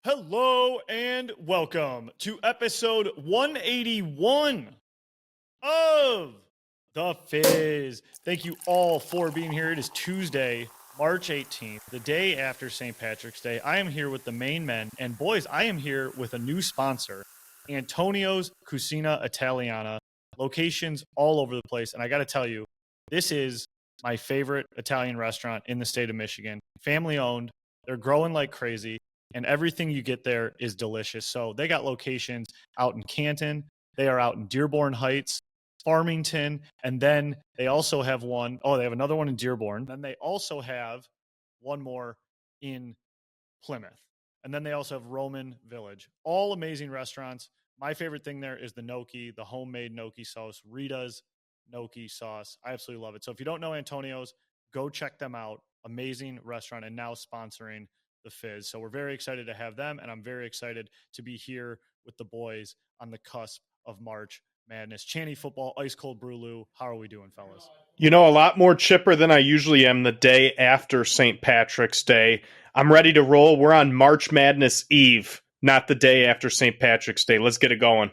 Hello and welcome to episode 181 of the Fizz. Thank you all for being here. It is Tuesday, March 18th, the day after St. Patrick's Day. I am here with the main men, and boys, I am here with a new sponsor, Antonio's Cucina Italiana. Locations all over the place, and I got to tell you, this is my favorite Italian restaurant in the state of Michigan. Family owned. They're growing like crazy, and everything you get there is delicious. So they got locations out in Canton. They are out in Dearborn Heights, Farmington, and then they also have one. Oh, they have another one in Dearborn. Then they also have one more in Plymouth. And then they also have Roman Village. All amazing restaurants. My favorite thing there is the gnocchi, the homemade gnocchi sauce, Rita's gnocchi sauce. I absolutely love it. So if you don't know Antonio's, go check them out. Amazing restaurant and now sponsoring the Fizz. So we're very excited to have them, and I'm very excited to be here with the boys on the cusp of March Madness. Channy football, ice cold brewloo. How are we doing, fellas? You know, a lot more chipper than I usually am the day after St. Patrick's Day. I'm ready to roll. We're on March Madness Eve, not the day after St. Patrick's Day. Let's get it going.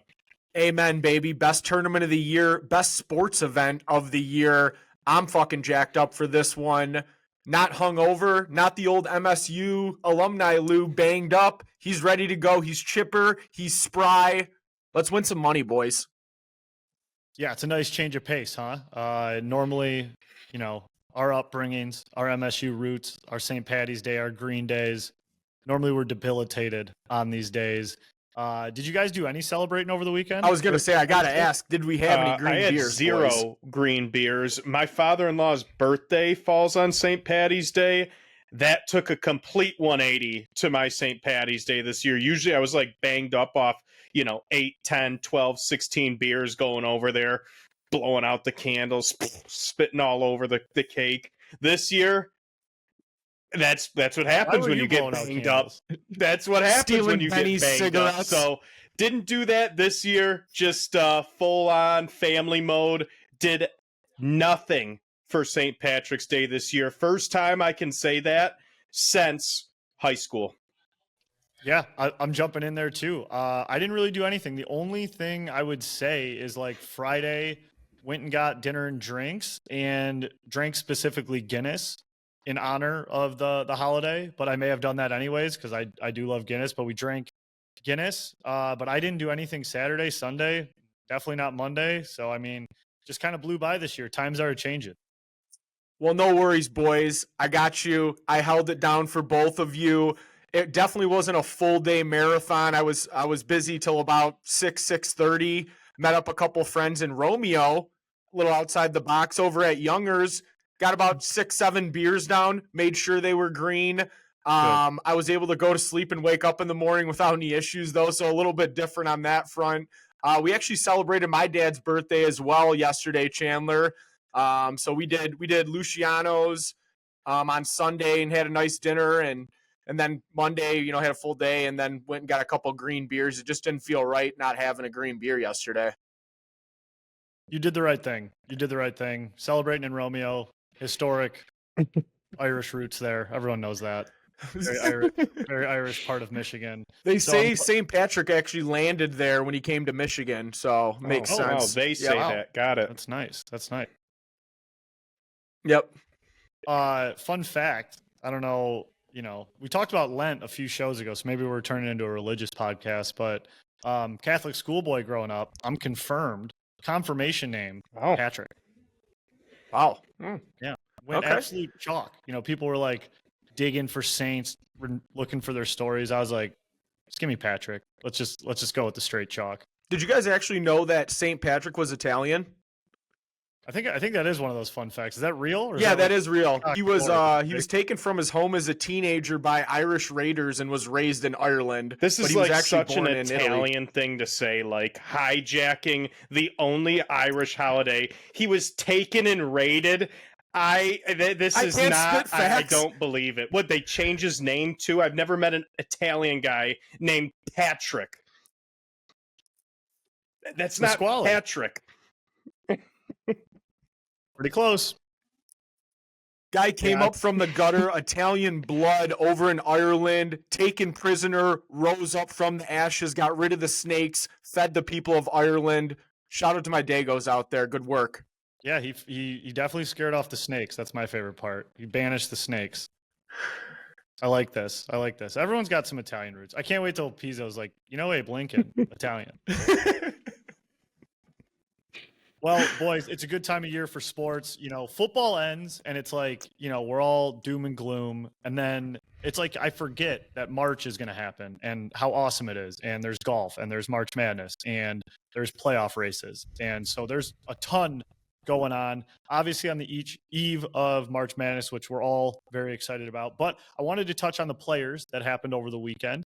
Amen, baby. Best tournament of the year, best sports event of the year. I'm fucking jacked up for this one. Not hungover, not the old MSU alumni Lou banged up. He's ready to go. He's chipper. He's spry. Let's win some money, boys. Yeah, it's a nice change of pace, huh? Normally, our upbringings, our MSU roots, our St. Patty's Day, our Green Days, normally we're debilitated on these days. Did you guys do any celebrating over the weekend? I was going to say, I got to ask, did we have any green I had beers? Zero boys? green beers. My father-in-law's birthday falls on St. Patty's Day. That took a complete 180 to my St. Patty's Day this year. Usually I was like banged up off, 8, 10, 12, 16 beers going over there, blowing out the candles, spitting all over the cake. This year, that's what happens when you get banged up. That's what happens Stealing when you Benny's get banged cigarettes. up. So didn't do that this year. Just full on family mode. Did nothing for St. Patrick's Day this year. First time I can say that since high school. Yeah, I'm jumping in there too. I didn't really do anything. The only thing I would say is like Friday, went and got dinner and drinks, and drank specifically Guinness in honor of the holiday. But I may have done that anyways because I do love Guinness. But we drank Guinness. But I didn't do anything Saturday, Sunday, definitely not Monday. So I mean, just kind of blew by this year. Times are changing. Well, no worries, boys. I got you. I held it down for both of you. It definitely wasn't a full day marathon. I was busy till about 6:30. Met up a couple friends in Romeo, a little outside the box over at Younger's. Got about 6-7 beers down. Made sure they were green. I was able to go to sleep and wake up in the morning without any issues, though. So a little bit different on that front. We actually celebrated my dad's birthday as well yesterday, Chandler. So we did Luciano's on Sunday and had a nice dinner, and then Monday, had a full day, and then went and got a couple green beers. It just didn't feel right not having a green beer yesterday. You did the right thing. Celebrating in Romeo, historic Irish roots there. Everyone knows that. Very Irish part of Michigan. They say St. Patrick actually landed there when he came to Michigan, so makes sense. Oh, they say that. Got it. That's nice. Yep. Fun fact. I don't know. We talked about Lent a few shows ago, so maybe we're turning into a religious podcast. But Catholic schoolboy growing up, I'm confirmation name Patrick. Wow. Yeah. Went absolute chalk. People were like digging for saints, looking for their stories. I was like, just give me Patrick. Let's just go with the straight chalk. Did you guys actually know that St. Patrick was Italian? I think that is one of those fun facts. Is that real? Or yeah, that like, is real. He was taken from his home as a teenager by Irish raiders and was raised in Ireland. This is like such an Italian thing to say, like hijacking the only Irish holiday. He was taken and raided. I don't believe it. What, they change his name to? I've never met an Italian guy named Patrick. That's not Patrick. Pretty close. Guy came Yeah. up from the gutter, Italian blood over in Ireland, taken prisoner, rose up from the ashes, got rid of the snakes, fed the people of Ireland. Shout out to my Dagos out there. Good work. Yeah, he definitely scared off the snakes. That's my favorite part. He banished the snakes. I like this. I like this. Everyone's got some Italian roots. I can't wait till Pizzo's like, Abe Lincoln, Italian. Well, boys, it's a good time of year for sports. Football ends and it's like, we're all doom and gloom. And then it's like I forget that March is going to happen and how awesome it is. And there's golf and there's March Madness and there's playoff races. And so there's a ton going on, obviously on the eve of March Madness, which we're all very excited about. But I wanted to touch on the players that happened over the weekend.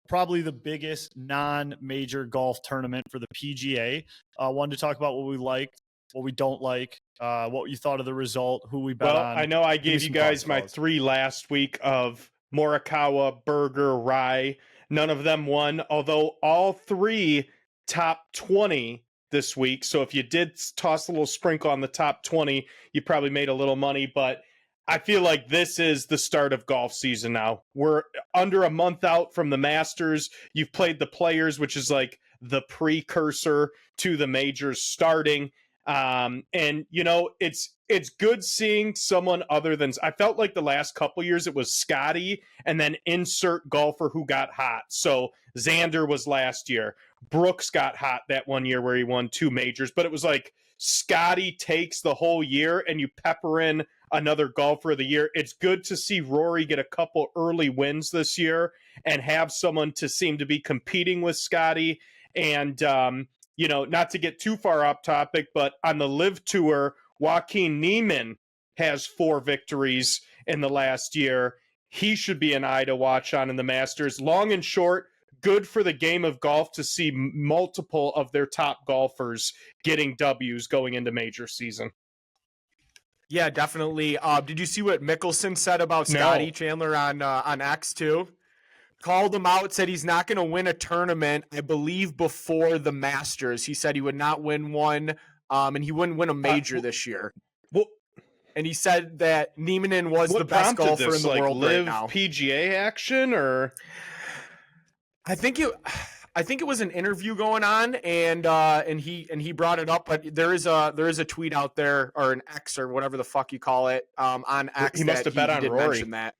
Probably the biggest non-major golf tournament for the PGA. Wanted to talk about what we liked, what we don't like, what you thought of the result, who we bet on. I know I gave you guys my 3 last week of Morikawa, Berger, Rye. None of them won, although all 3 top 20 this week. So if you did toss a little sprinkle on the top 20, you probably made a little money, but I feel like this is the start of golf season now. We're under a month out from the Masters. You've played the Players, which is like the precursor to the majors starting. And it's good seeing someone other than, I felt like the last couple years it was Scotty and then insert golfer who got hot. So Xander was last year. Brooks got hot that one year where he won 2 majors, but it was like Scotty takes the whole year and you pepper in another golfer of the year. It's good to see Rory get a couple early wins this year and have someone to seem to be competing with Scotty. And, not to get too far off topic, but on the Live Tour, Joaquin Niemann has 4 victories in the last year. He should be an eye to watch on in the Masters. Long and short, good for the game of golf to see multiple of their top golfers getting W's going into major season. Yeah, definitely. Did you see what Mickelson said about Scotty Chandler on X too? Called him out, said he's not going to win a tournament, I believe, before the Masters. He said he would not win one, and he wouldn't win a major this year. Well, and he said that Niemann was the best golfer in the world right now. PGA action, or I think it was an interview going on, and he brought it up. But there is a tweet out there, or an X, or whatever the fuck you call it, on X. He must have bet on Rory. That.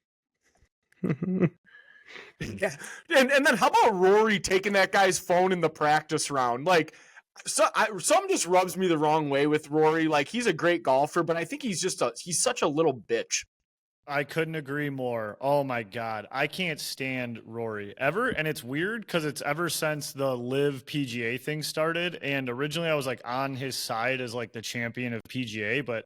Yeah, and then how about Rory taking that guy's phone in the practice round? Like, some just rubs me the wrong way with Rory. Like, he's a great golfer, but I think he's such a little bitch. I couldn't agree more. Oh my God. I can't stand Rory ever. And it's weird because it's ever since the Live PGA thing started. And originally I was like on his side as like the champion of PGA, but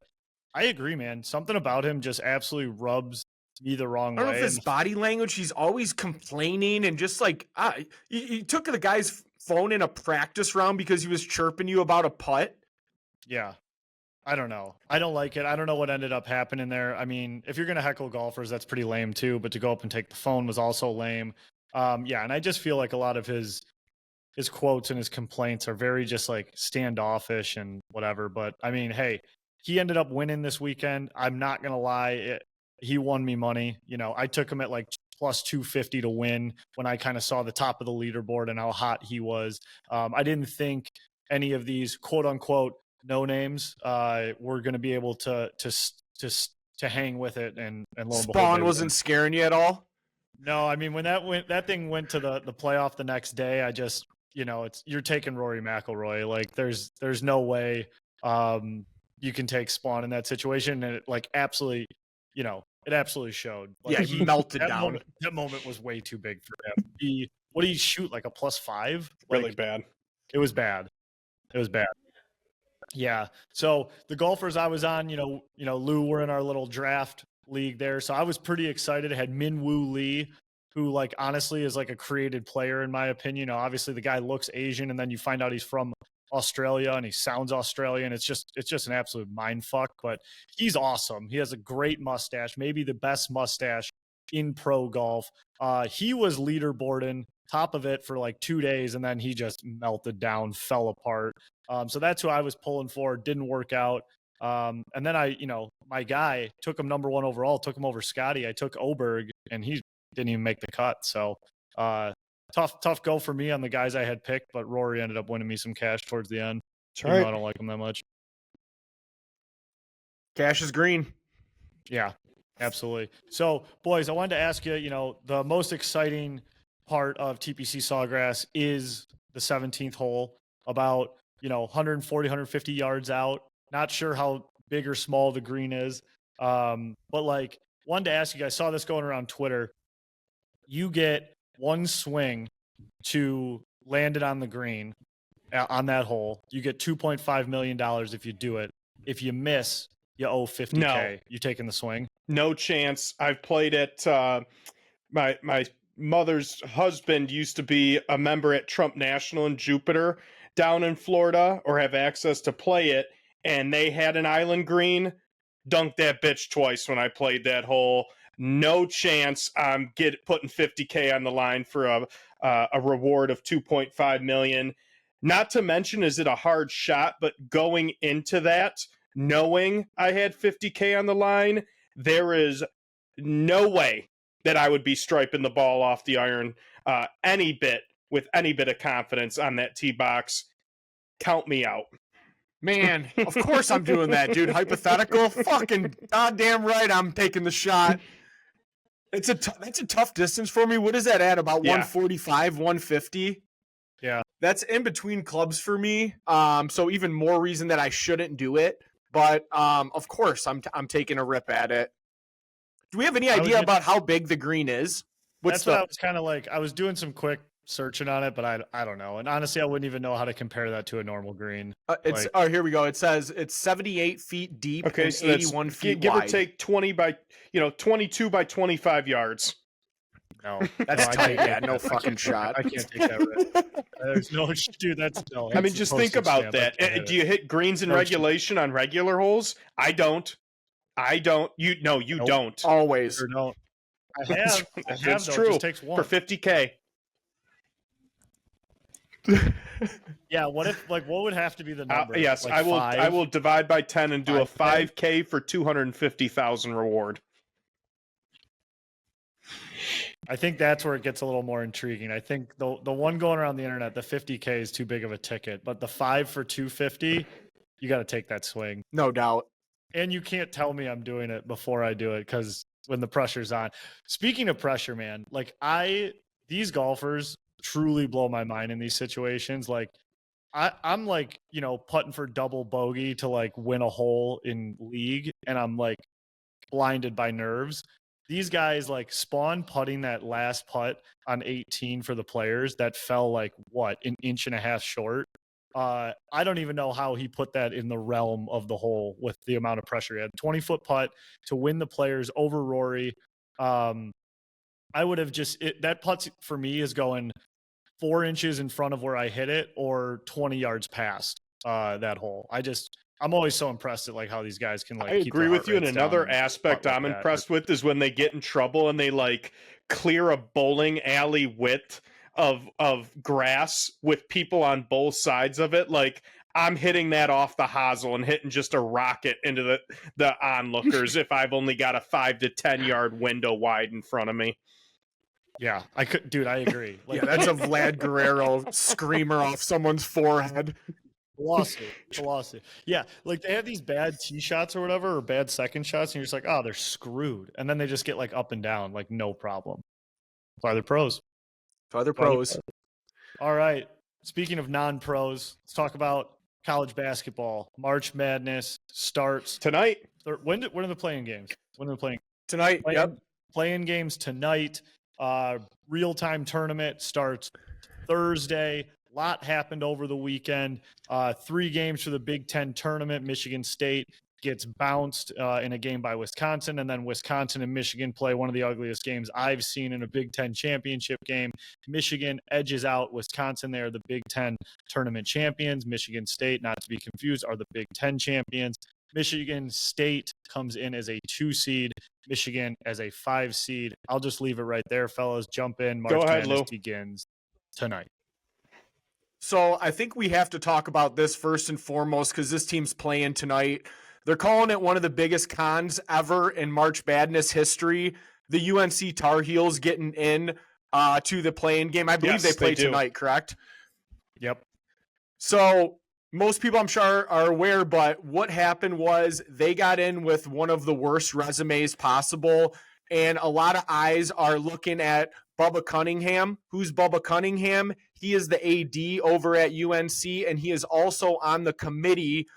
I agree, man. Something about him just absolutely rubs me the wrong way. I don't know if his body language, he's always complaining and just like, he took the guy's phone in a practice round because he was chirping you about a putt. Yeah. I don't know. I don't like it. I don't know what ended up happening there. I mean, if you're going to heckle golfers, that's pretty lame too, but to go up and take the phone was also lame. Yeah. And I just feel like a lot of his quotes and his complaints are very just like standoffish and whatever. But I mean, hey, he ended up winning this weekend. I'm not going to lie. He won me money. I took him at like plus 250 to win when I kind of saw the top of the leaderboard and how hot he was. I didn't think any of these quote unquote no names were going to be able to hang with it. And lo and behold, Spawn wasn't scaring you at all. No, I mean, when that thing went to the playoff the next day, I just, you're taking Rory McIlroy. Like there's no way you can take Spawn in that situation. And it like absolutely, it absolutely showed. Like, yeah, he melted down. That moment was way too big for him. What did he shoot? Like a +5? Really bad. It was bad. Yeah. So the golfers I was on, Lou, we're in our little draft league there. So I was pretty excited. I had Min Woo Lee, who like honestly is like a created player in my opinion. Obviously the guy looks Asian and then you find out he's from Australia and he sounds Australian. It's just an absolute mind fuck, but he's awesome. He has a great mustache, maybe the best mustache in pro golf. He was leaderboarding top of it for like 2 days and then he just melted down, fell apart. So that's who I was pulling for. Didn't work out. And then my guy took him number 1 overall, took him over Scotty. I took Oberg, and he didn't even make the cut. So tough go for me on the guys I had picked, but Rory ended up winning me some cash towards the end. All right. I don't like him that much. Cash is green. Yeah, absolutely. So, boys, I wanted to ask you, the most exciting part of TPC Sawgrass is the 17th hole, about, 140, 150 yards out. Not sure how big or small the green is. But wanted to ask you guys, saw this going around Twitter. You get one swing to land it on the green on that hole. You get $2.5 million if you do it. If you miss, you owe $50K. No. You taking the swing? No chance. I've played at my mother's husband used to be a member at Trump National in Jupiter down in Florida, or have access to play it, and they had an island green. Dunked that bitch twice when I played that hole. No chance I'm putting $50K on the line for a reward of $2.5 million. Not to mention, is it a hard shot? But going into that, knowing I had $50K on the line, there is no way that I would be striping the ball off the iron with any bit of confidence on that tee box. Count me out. Man, of course I'm doing that, dude. Hypothetical? Fucking goddamn right I'm taking the shot. That's a tough distance for me. What is that at? About 145, 150? Yeah. That's in between clubs for me. So even more reason that I shouldn't do it. But of course I'm taking a rip at it. Do we have any idea about how big the green is? That's what I was kind of like. I was doing some quick searching on it, but I don't know. And honestly, I wouldn't even know how to compare that to a normal green. Here we go. It says it's 78 feet deep and so 81 feet give wide. or take 22 by 25 yards. No, that's tight. Yeah, no fucking shot. I can't take that rip. There's no, dude. That's no. I mean, just think about that. Do you hit greens in regulation on regular holes? I don't. You don't. Always. Or don't. I have. That's though. true. It just takes one. For $50K. Yeah. What would have to be the number? Yes, like I will divide by 10 and do a 5K? $5K for 250,000 reward. I think that's where it gets a little more intriguing. I think the one going around the internet, the $50K is too big of a ticket, but the 5 for 250, you got to take that swing. No doubt. And you can't tell me I'm doing it before I do it, because when the pressure's on. Speaking of pressure, man, these golfers truly blow my mind in these situations. I'm putting for double bogey to win a hole in league, and I'm blinded by nerves. These guys spawn putting that last putt on 18 for the players that fell an inch and a half short. I don't even know how he put that in the realm of the hole with the amount of pressure he had. 20-foot putt to win the players over Rory. I would have that putt for me is going 4 inches in front of where I hit it, or 20 yards past that hole. I'm always so impressed at how these guys can I agree with you. And another aspect I'm impressed with is when they get in trouble and they clear a bowling alley width of grass with people on both sides of it. I'm hitting that off the hosel and hitting just a rocket into the onlookers if I've only got a 5 to 10 yard window wide in front of me. Yeah, I agree. Yeah, that's a Vlad Guerrero screamer off someone's forehead. Velocity. Yeah, they have these bad tee shots or whatever, or bad second shots, and you're just oh, they're screwed. And then they just get up and down, no problem. Why they're pros. All right. Speaking of non-pros, let's talk about college basketball. March Madness starts tonight. When are the playing games? Tonight. Yep. Playing games tonight. Real-time tournament starts Thursday. A lot happened over the weekend. 3 games for the Big Ten tournament. Michigan State gets bounced in a game by Wisconsin, and then Wisconsin and Michigan play one of the ugliest games I've seen in a Big Ten championship game. Michigan edges out Wisconsin. They are the Big Ten tournament champions. Michigan State, not to be confused, are the Big Ten champions. Michigan State comes in as a 2 seed, Michigan as a 5 seed. I'll just leave it right there, fellas. Jump in. March Madness begins tonight. So I think we have to talk about this first and foremost, because this team's playing tonight. They're calling it one of the biggest cons ever in March Madness history. The UNC Tar Heels getting in to the play-in game. I believe they play tonight, correct? Yep. So most people I'm sure are aware, but what happened was they got in with one of the worst resumes possible, and a lot of eyes are looking at Bubba Cunningham. Who's Bubba Cunningham? He is the AD over at UNC, and he is also on the committee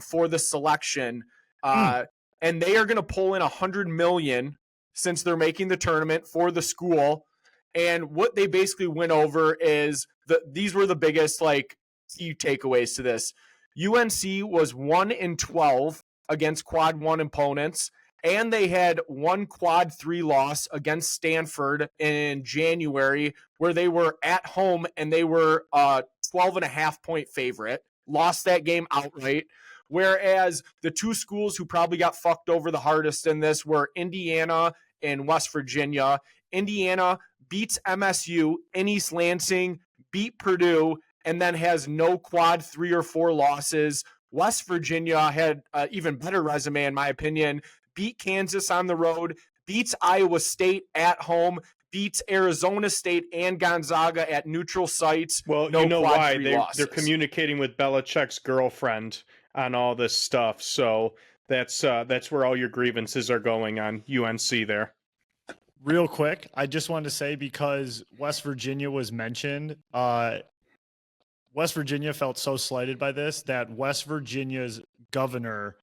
for the selection. And they are going to pull in $100 million since they're making the tournament for the school. And what they basically went over is these were the biggest key takeaways to this. UNC was 1-12 against quad 1 opponents, and they had one quad 3 loss against Stanford in January, where they were at home and they were a 12.5 point favorite, lost that game outright. Whereas the two schools who probably got fucked over the hardest in this were Indiana and West Virginia. Indiana beats MSU in East Lansing, beat Purdue, and then has no quad 3 or 4 losses. West Virginia had an even better resume, in my opinion, beat Kansas on the road, beats Iowa State at home, beats Arizona State and Gonzaga at neutral sites. Well, no you know why. losses. They're communicating with Belichick's girlfriend on all this stuff. So that's where all your grievances are going on UNC there. Real quick, I just wanted to say, because West Virginia was mentioned, West Virginia felt so slighted by this that West Virginia's governor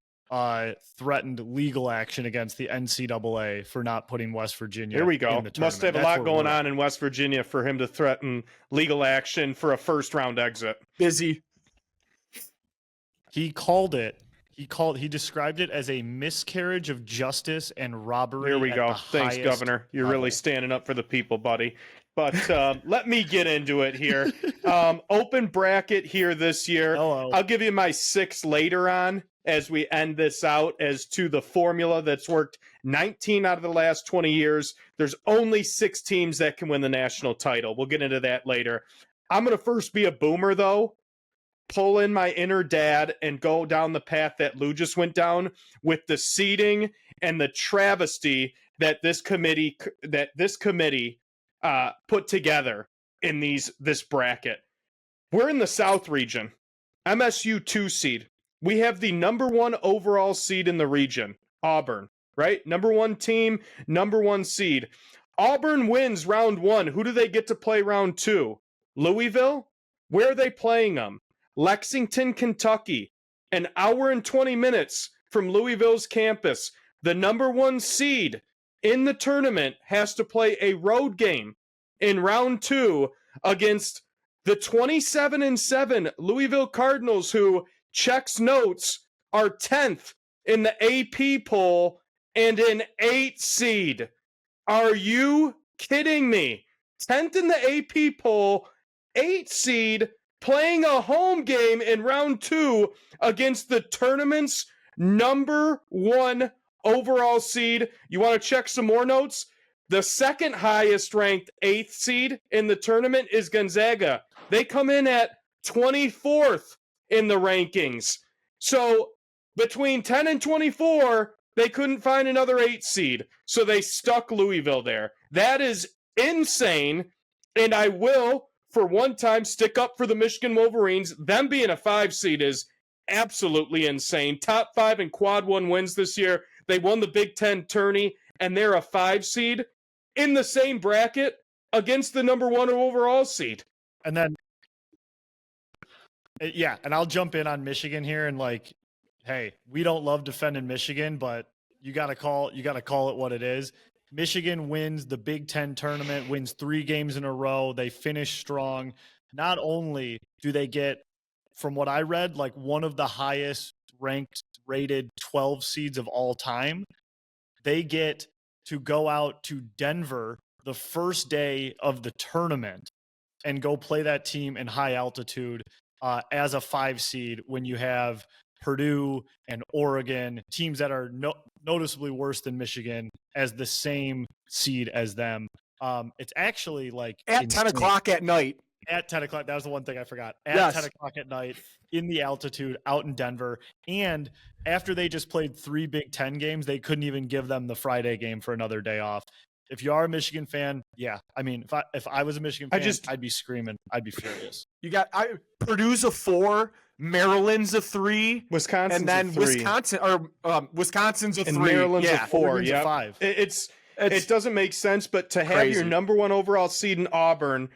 threatened legal action against the NCAA for not putting West Virginia. Here we go. In the Must have a tournament. lot going on in West Virginia for him to threaten legal action for a first round exit. Busy. He called it. He described it as a miscarriage of justice and robbery. Here we at go. the Thanks, highest Governor. You're level. really standing up for the people, buddy. But let me get into it here. Open bracket here this year. Hello. I'll give you my 6 later on as we end this out as to the formula that's worked 19 out of the last 20 years. There's only 6 teams that can win the national title. We'll get into that later. I'm going to first be a boomer, though. Pull in my inner dad and go down the path that Lou just went down with the seeding and the travesty that this committee put together in this bracket. We're in the South region. MSU 2 seed. We have the number 1 overall seed in the region, Auburn, right? Number 1 team, number 1 seed. Auburn wins round 1. Who do they get to play round 2? Louisville? Where are they playing them? Lexington, Kentucky. An hour and 20 minutes from Louisville's campus. The number 1 seed in the tournament has to play a road game in round 2 against the 27-7 Louisville Cardinals, who checks notes are 10th in the AP poll and an 8 seed. Are you kidding me? 10th in the AP poll, 8 seed, playing a home game in round 2 against the tournament's number 1 overall seed. You want to check some more notes? The second highest ranked 8th seed in the tournament is Gonzaga. They come in at 24th in the rankings. So between 10 and 24, they couldn't find another 8 seed. So they stuck Louisville there. That is insane. And I will, for one time, stick up for the Michigan Wolverines. Them being a 5 seed is absolutely insane. Top 5 in quad 1 wins this year. They won the Big Ten tourney, and they're a 5 seed in the same bracket against the number 1 overall seed. And then, yeah, and I'll jump in on Michigan here and hey, we don't love defending Michigan, but you got to call it what it is. Michigan wins the Big Ten tournament, wins 3 games in a row. They finish strong. Not only do they get, from what I read, one of the highest rated 12 seeds of all time, they get to go out to Denver the first day of the tournament and go play that team in high altitude as a 5 seed when you have Purdue and Oregon, teams that are noticeably worse than Michigan, as the same seed as them. It's actually at 10 o'clock at night. at 10 o'clock. That was the one thing I forgot. At Yes. 10 o'clock at night in the altitude out in Denver. And after they just played 3 Big Ten games, they couldn't even give them the Friday game for another day off. If you are a Michigan fan, yeah. I mean, if I was a Michigan fan, I'd be screaming. I'd be furious. You got Purdue's a 4, Maryland's a 3, Wisconsin's and then a 3. Wisconsin's a 3, and Maryland's yeah. a 4. Oregon's a Yeah, 5. It doesn't make sense, but to have crazy. your number 1 overall seed in Auburn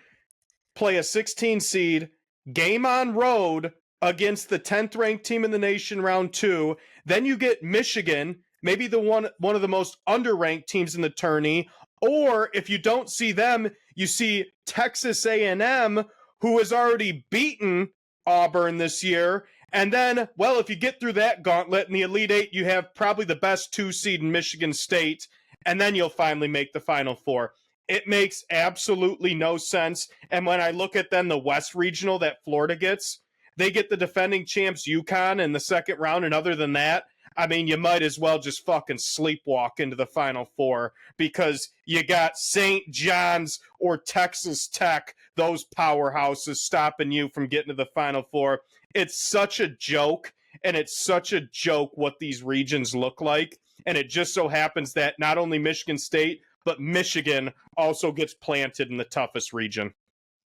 play a 16 seed game on road against the 10th ranked team in the nation round 2, then you get Michigan, maybe the one of the most underranked teams in the tourney, or if you don't see them, you see Texas A&M, who has already beaten Auburn this year. And then, well, if you get through that gauntlet in the Elite Eight, you have probably the best 2 seed in Michigan State, and then you'll finally make the Final Four. It makes absolutely no sense. And when I look at then the West Regional that Florida gets, they get the defending champs UConn in the second round. And other than that, I mean, you might as well just fucking sleepwalk into the Final Four because you got St. John's or Texas Tech, those powerhouses stopping you from getting to the Final Four. It's such a joke, and it's such a joke what these regions look like. And it just so happens that not only Michigan State, but Michigan also gets planted in the toughest region.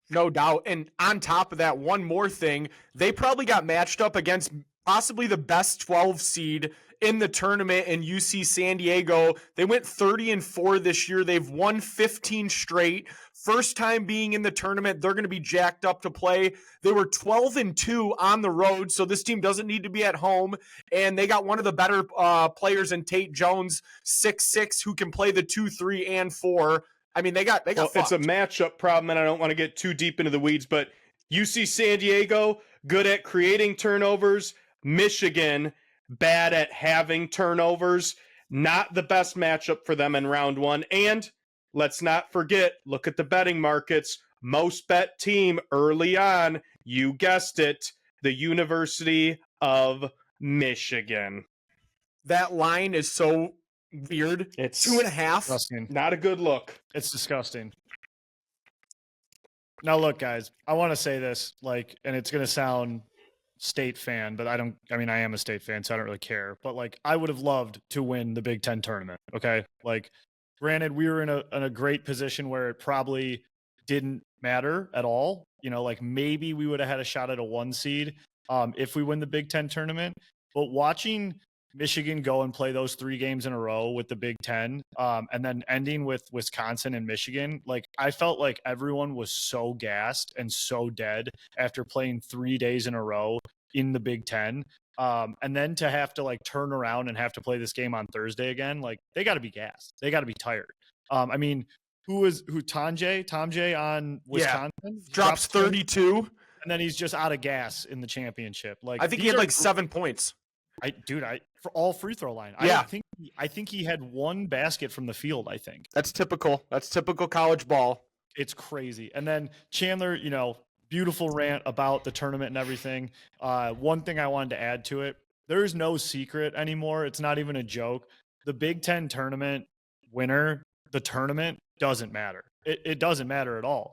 No doubt. And on top of that, one more thing, they probably got matched up against possibly the best 12 seed in the tournament in UC San Diego. They went 30-4 this year. They've won 15 straight. First time being in the tournament. They're going to be jacked up to play. They were 12-2 on the road, so this team doesn't need to be at home. And they got one of the better players in Tate Jones, 6'6", who can play the 2, 3, and 4. I mean, they got well, it's a matchup problem, and I don't want to get too deep into the weeds, but UC San Diego, good at creating turnovers. Michigan, bad at having turnovers. Not the best matchup for them in round 1. And let's not forget, look at the betting markets. Most bet team early on, you guessed it, the University of Michigan. That line is so weird. It's 2.5. Disgusting. Not a good look. It's disgusting. Now, look, guys, I want to say this, and it's going to sound State fan, but I am a State fan, so I don't really care. But I would have loved to win the Big Ten tournament. Okay. Granted, we were in a great position where it probably didn't matter at all. Maybe we would have had a shot at a 1 seed if we win the Big Ten tournament. But watching Michigan go and play those 3 games in a row with the Big Ten, and then ending with Wisconsin and Michigan, I felt like everyone was so gassed and so dead after playing 3 days in a row in the Big Ten. And then to have to turn around and have to play this game on Thursday again, they got to be gassed. They got to be tired. I mean, who Tanjay on Wisconsin? Yeah. Drops 32. And then he's just out of gas in the championship. I think he had 7 points. For all free throw line. Yeah. I think he had 1 basket from the field, I think. That's typical. That's typical college ball. It's crazy. And then Chandler, beautiful rant about the tournament and everything. One thing I wanted to add to it, there is no secret anymore. It's not even a joke. The Big Ten tournament winner, the tournament doesn't matter. It doesn't matter at all.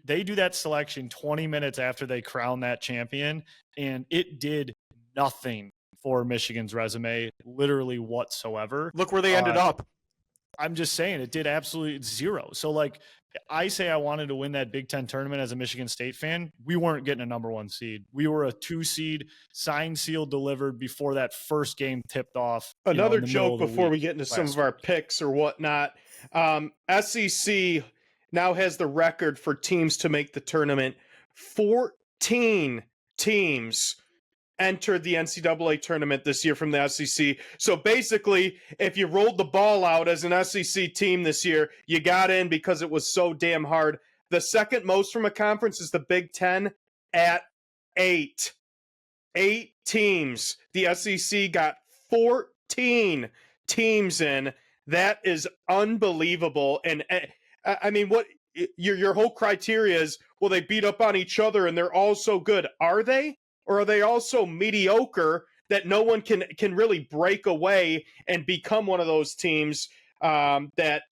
They do that selection 20 minutes after they crown that champion, and it did nothing for Michigan's resume, literally whatsoever. Look where they ended up. I'm just saying it did absolutely 0. So I say I wanted to win that Big Ten tournament as a Michigan State fan. We weren't getting a number 1 seed. We were a 2 seed, signed, sealed, delivered before that first game tipped off. Another joke before we get into some of our picks or whatnot. SEC now has the record for teams to make the tournament. 14 teams entered the NCAA tournament this year from the SEC. So basically, if you rolled the ball out as an SEC team this year, you got in because it was so damn hard. The second most from a conference is the Big Ten at 8. 8 teams. The SEC got 14 teams in. That is unbelievable. And I mean, what your whole criteria is, well, they beat up on each other and they're all so good. Are they? Or are they also mediocre that no one can really break away and become one of those teams that,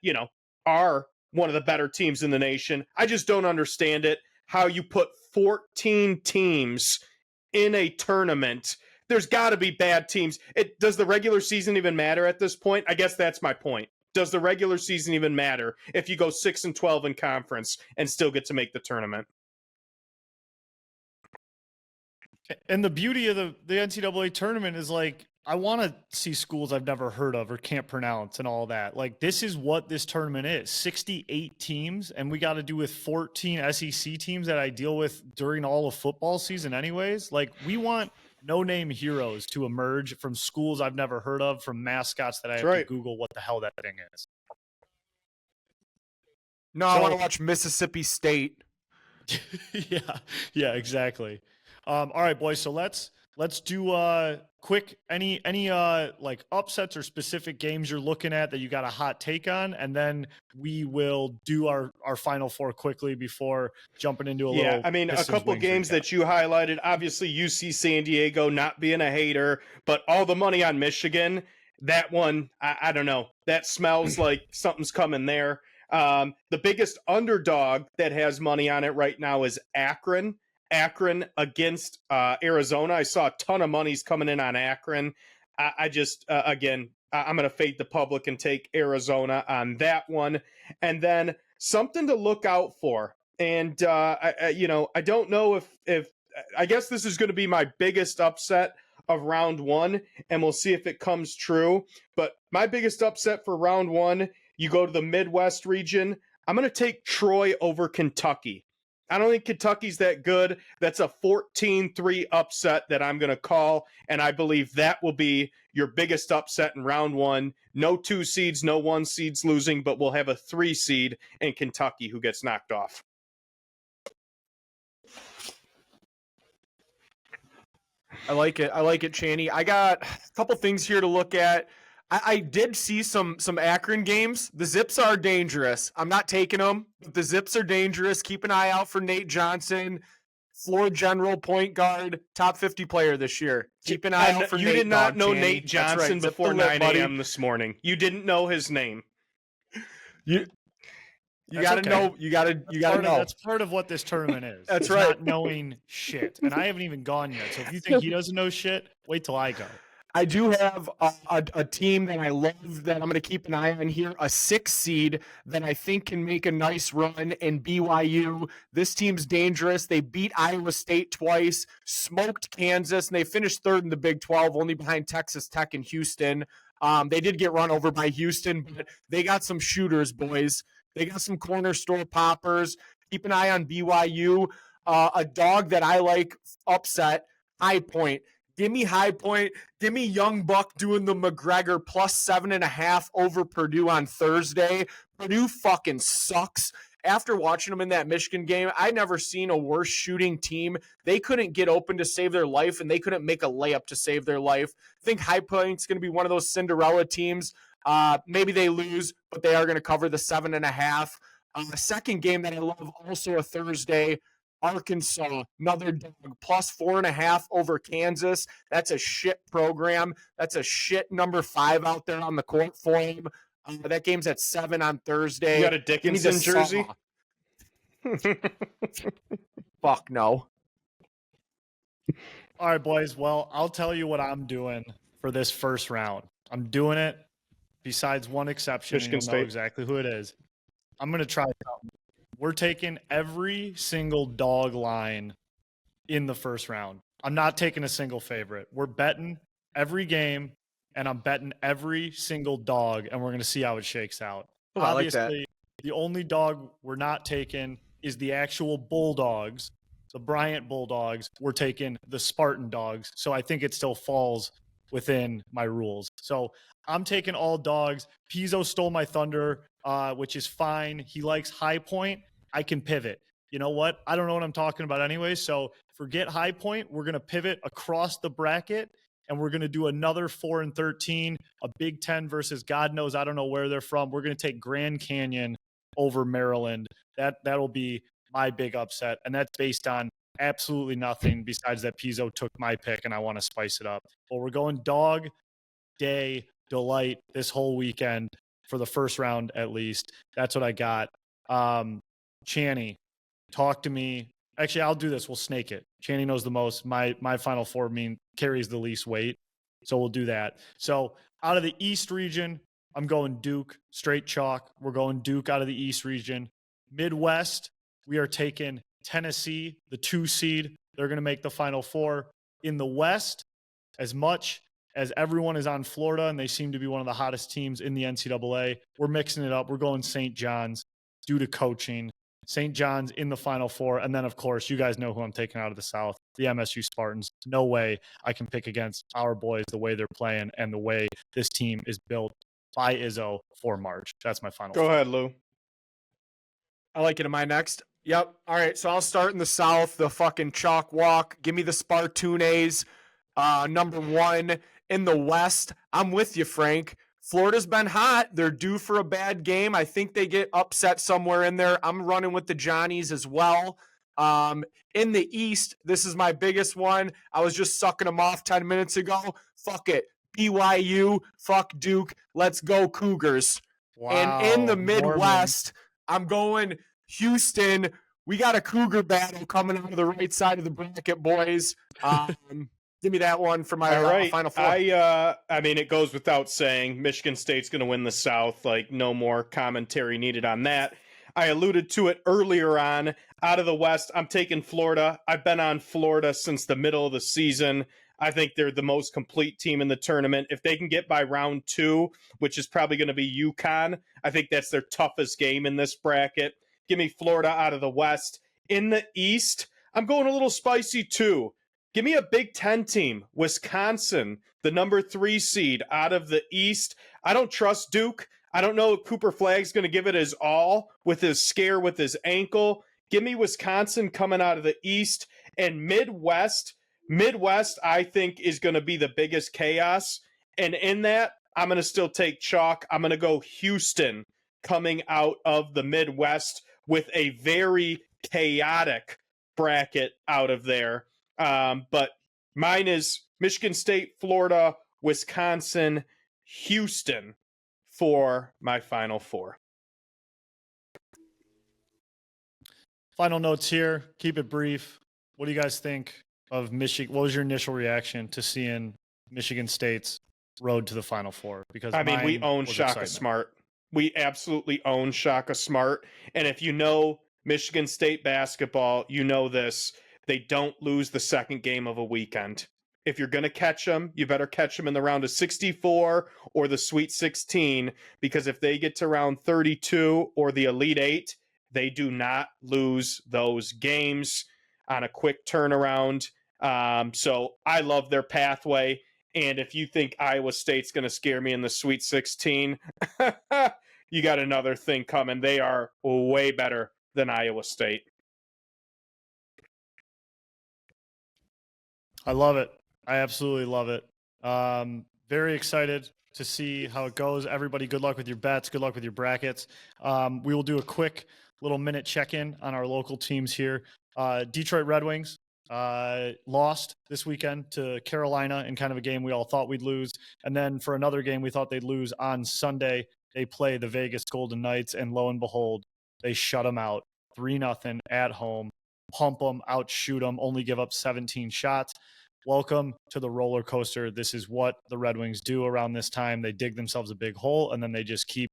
are one of the better teams in the nation? I just don't understand it. how you put 14 teams in a tournament. There's got to be bad teams. Does the regular season even matter at this point? I guess that's my point. Does the regular season even matter if you go 6-12 in conference and still get to make the tournament? And the beauty of the NCAA tournament is like, I want to see schools I've never heard of or can't pronounce and all that. Like, this is what this tournament is: 68 teams, and we got to do with 14 SEC teams that I deal with during all of football season anyways. Like, we want no-name heroes to emerge from schools I've never heard of, from mascots that I have to Google what the hell that thing is. No, I want to watch Mississippi State. Yeah, exactly. All right, boys. So let's do quick any like upsets or specific games you're looking at that you got a hot take on, and then we will do our final four quickly before jumping into a little. Yeah, I mean, a couple games that you highlighted. Obviously, UC San Diego, not being a hater, but all the money on Michigan. That one, I don't know. That smells like something's coming there. The biggest underdog that has money on it right now is Akron. Akron against Arizona. I saw a ton of money's coming in on Akron. I just, again, I'm going to fade the public and take Arizona on that one. And then something to look out for. And, I don't know if I guess this is going to be my biggest upset of round one, and we'll see if it comes true. But my biggest upset for round one, you go to the Midwest region. I'm going to take Troy over Kentucky. I don't think Kentucky's that good. That's a 14-3 upset that I'm going to call, and I believe that will be your biggest upset in round one. No 2 seeds, no 1 seeds losing, but we'll have a 3 seed in Kentucky who gets knocked off. I like it, Channy. I got a couple things here to look at. I did see some Akron games. The Zips are dangerous. I'm not taking them, but the Zips are dangerous. Keep an eye out for Nate Johnson, floor general, point guard, top 50 player this year. Keep an eye out for Nate. You did not know Channy. Nate Johnson before 9 a.m. this morning. You didn't know his name. You gotta know. You gotta know. That's part of what this tournament is. That's it's right. Not knowing shit, and I haven't even gone yet. So if you think he doesn't know shit, wait till I go. I do have a team that I love that I'm going to keep an eye on here, a 6 seed that I think can make a nice run in BYU. This team's dangerous. They beat Iowa State twice, smoked Kansas, and they finished 3rd in the Big 12, only behind Texas Tech and Houston. They did get run over by Houston, but they got some shooters, boys. They got some corner store poppers. Keep an eye on BYU. A dog that I like upset, High Point. Give me High Point. Give me Young Buck doing the McGregor plus 7.5 over Purdue on Thursday. Purdue fucking sucks. After watching them in that Michigan game, I never seen a worse shooting team. They couldn't get open to save their life, and they couldn't make a layup to save their life. I think High Point's going to be one of those Cinderella teams. Maybe they lose, but they are going to cover the 7.5. The second game that I love, also a Thursday, Arkansas, another dog, plus 4.5 over Kansas. That's a shit program. That's a shit number 5 out there on the court for him. That game's at 7 on Thursday. You got a Dickinson jersey? Fuck no. All right, boys. Well, I'll tell you what I'm doing for this first round. I'm doing it. Besides one exception, Michigan you'll know State. exactly who it is. I'm going to try something. We're taking every single dog line in the first round. I'm not taking a single favorite. We're betting every game, and I'm betting every single dog, and we're going to see how it shakes out. Oh, I like that. Obviously, the only dog we're not taking is the actual Bulldogs, the Bryant Bulldogs. We're taking the Spartan Dogs, so I think it still falls within my rules. So I'm taking all dogs. Pizzo stole my thunder, which is fine. He likes High Point. I can pivot. You know what? I don't know what I'm talking about anyway, so forget High Point. We're going to pivot across the bracket, and we're going to do another 4 and 13, a Big Ten versus God knows I don't know where they're from. We're going to take Grand Canyon over Maryland. That'll be my big upset, and that's based on absolutely nothing besides that Pizzo took my pick, and I want to spice it up. But we're going dog day delight this whole weekend for the first round at least. That's what I got. Channy, talk to me Actually, I'll do this. We'll snake it. Channing knows the most. My Final Four carries the least weight. So we'll do that. So out of the East region, I'm going Duke, straight chalk. We're going Duke out of the East region. Midwest, we are taking Tennessee, the 2 seed. They're going to make the Final Four. In the West, as much as everyone is on Florida and they seem to be one of the hottest teams in the NCAA, we're mixing it up. We're going St. John's due to coaching. St. John's in the Final Four. And then, of course, you guys know who I'm taking out of the South, the MSU Spartans. No way I can pick against our boys the way they're playing and the way this team is built by Izzo for March. That's my final. Go ahead, Lou. I like it. Am I next? Yep. All right. So I'll start in the South, the fucking chalk walk. Give me the Spartunes. Number 1 in the West. I'm with you, Frank. Florida's been hot. They're due for a bad game. I think they get upset somewhere in there. I'm running with the Johnnies as well. In the East, this is my biggest one. I was just sucking them off 10 minutes ago. Fuck it. BYU, fuck Duke. Let's go Cougars. Wow. And in the Midwest, I'm going Houston. We got a Cougar battle coming out of the right side of the bracket, boys. Give me that one for my Final Four. I mean, it goes without saying, Michigan State's going to win the South. Like, no more commentary needed on that. I alluded to it earlier on. Out of the West, I'm taking Florida. I've been on Florida since the middle of the season. I think they're the most complete team in the tournament. If they can get by round 2, which is probably going to be UConn, I think that's their toughest game in this bracket. Give me Florida out of the West. In the East, I'm going a little spicy too. Give me a Big Ten team, Wisconsin, the number 3 seed out of the East. I don't trust Duke. I don't know if Cooper Flagg's going to give it his all with his scare with his ankle. Give me Wisconsin coming out of the East. And Midwest, I think, is going to be the biggest chaos. And in that, I'm going to still take chalk. I'm going to go Houston coming out of the Midwest with a very chaotic bracket out of there. But mine is Michigan State, Florida, Wisconsin, Houston for my Final Four. Final notes here. Keep it brief. What do you guys think of Michigan? What was your initial reaction to seeing Michigan State's road to the Final Four? Because I mean, we own Shaka Smart. We absolutely own Shaka Smart. And if you know Michigan State basketball, you know this. They don't lose the second game of a weekend. If you're going to catch them, you better catch them in the round of 64 or the Sweet 16, because if they get to round 32 or the Elite 8, they do not lose those games on a quick turnaround. So I love their pathway. And if you think Iowa State's going to scare me in the Sweet 16, you got another thing coming. They are way better than Iowa State. I love it. I absolutely love it. Very excited to see how it goes. Everybody, good luck with your bets. Good luck with your brackets. We will do a quick little minute check-in on our local teams here. Detroit Red Wings lost this weekend to Carolina in kind of a game we all thought we'd lose. And then for another game we thought they'd lose on Sunday, they play the Vegas Golden Knights, and lo and behold, they shut them out 3-0 at home, pump them, outshoot them, only give up 17 shots. Welcome to the roller coaster. This is what the Red Wings do around this time. They dig themselves a big hole, and then they just keep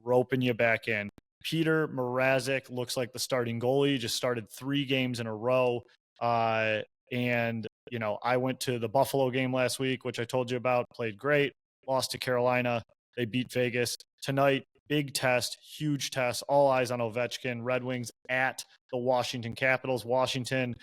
roping you back in. Peter Mrazek looks like the starting goalie, just started 3 games in a row. And, you know, I went to the Buffalo game last week, which I told you about, played great, lost to Carolina. They beat Vegas. Tonight, big test, huge test, all eyes on Ovechkin. Red Wings at the Washington Capitals. Washington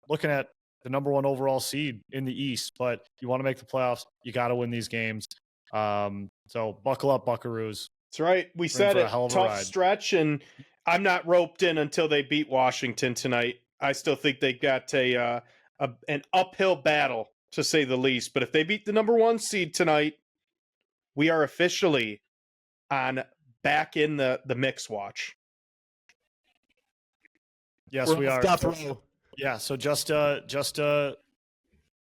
looking at the number 1 overall seed in the East, but you want to make the playoffs, you got to win these games. So buckle up, Buckaroos. That's right. We said it, tough stretch, and I'm not roped in until they beat Washington tonight. I still think they got an uphill battle, to say the least. But if they beat the number 1 seed tonight, we are officially back in the mix watch. Yes, we are. Yeah, so just yeah,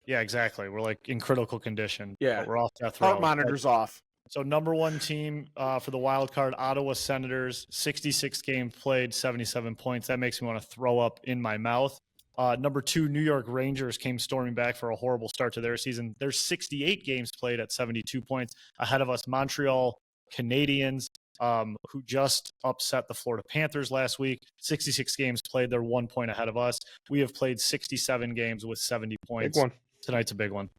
exactly. We're like in critical condition. Yeah, we're off death row. Heart monitors off. So number one team for the wild card, Ottawa Senators, 66 games played, 77 points. That makes me want to throw up in my mouth. Number two, New York Rangers came storming back for a horrible start to their season. There's 68 games played at 72 points. Ahead of us, Montreal Canadiens, who just upset the Florida Panthers last week. 66 games played. They're 1 point ahead of us. We have played 67 games with 70 points. Big one. Tonight's a big one.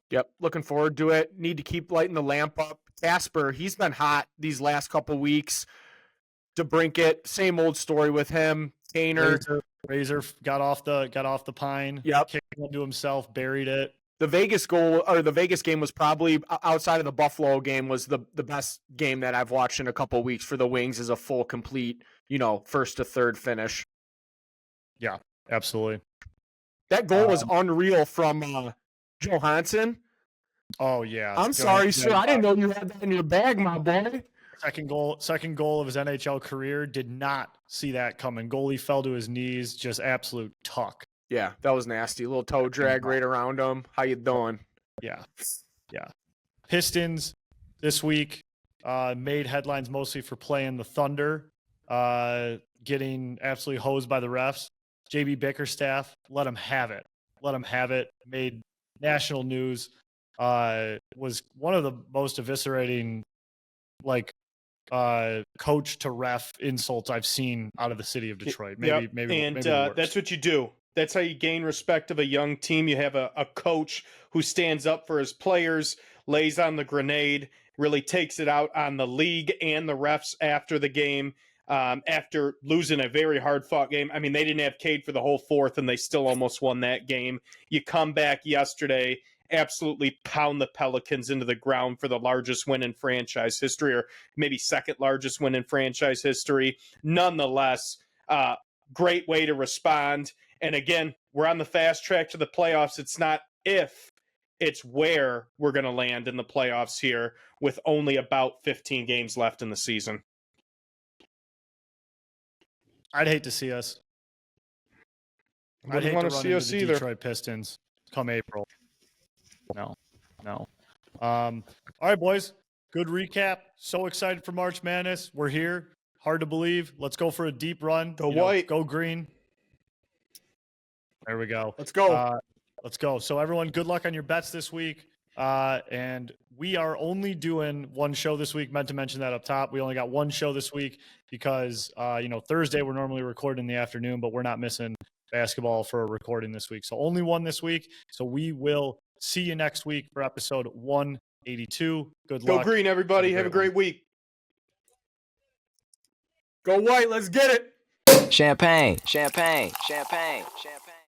Yep, looking forward to it. Need to keep lighting the lamp up. Casper, he's been hot these last couple weeks. DeBrincat, same old story with him. Kaner, Razor got off the pine. Yep. Kicked into himself, buried it. The Vegas game was probably, outside of the Buffalo game, was the best game that I've watched in a couple weeks for the Wings as a full, complete, first to third finish. Yeah, absolutely. That goal was unreal from Johansson. Oh yeah. I'm sorry, sir. I didn't know you had that in your bag, my boy. Second goal of his NHL career. Did not see that coming. Goalie fell to his knees. Just absolute tuck. Yeah, that was nasty. A little toe drag right around him. How you doing? Yeah. Pistons this week made headlines mostly for playing the Thunder, getting absolutely hosed by the refs. JB Bickerstaff, let him have it. Made national news. Was one of the most eviscerating, coach to ref insults I've seen out of the city of Detroit. Maybe that's what you do. That's how you gain respect of a young team. You have a coach who stands up for his players, lays on the grenade, really takes it out on the league and the refs after the game. After losing a very hard-fought game. I mean, they didn't have Cade for the whole fourth, and they still almost won that game. You come back yesterday, absolutely pound the Pelicans into the ground for the largest win in franchise history, or maybe second largest win in franchise history. Nonetheless, great way to respond. And again, we're on the fast track to the playoffs. It's not if, it's where we're going to land in the playoffs here with only about 15 games left in the season. I'd hate to see us. I'd hate want to see us either. Detroit Pistons come April. No. All right, boys. Good recap. So excited for March Madness. We're here. Hard to believe. Let's go for a deep run. Go white. Go green. There we go. Let's go. Let's go. So everyone, good luck on your bets this week. And we are only doing one show this week. Meant to mention that up top. We only got one show this week because, Thursday we're normally recording in the afternoon, but we're not missing basketball for a recording this week. So only one this week. So we will see you next week for episode 182. Good luck. Go green, everybody. Have a great week. Go white. Let's get it. Champagne.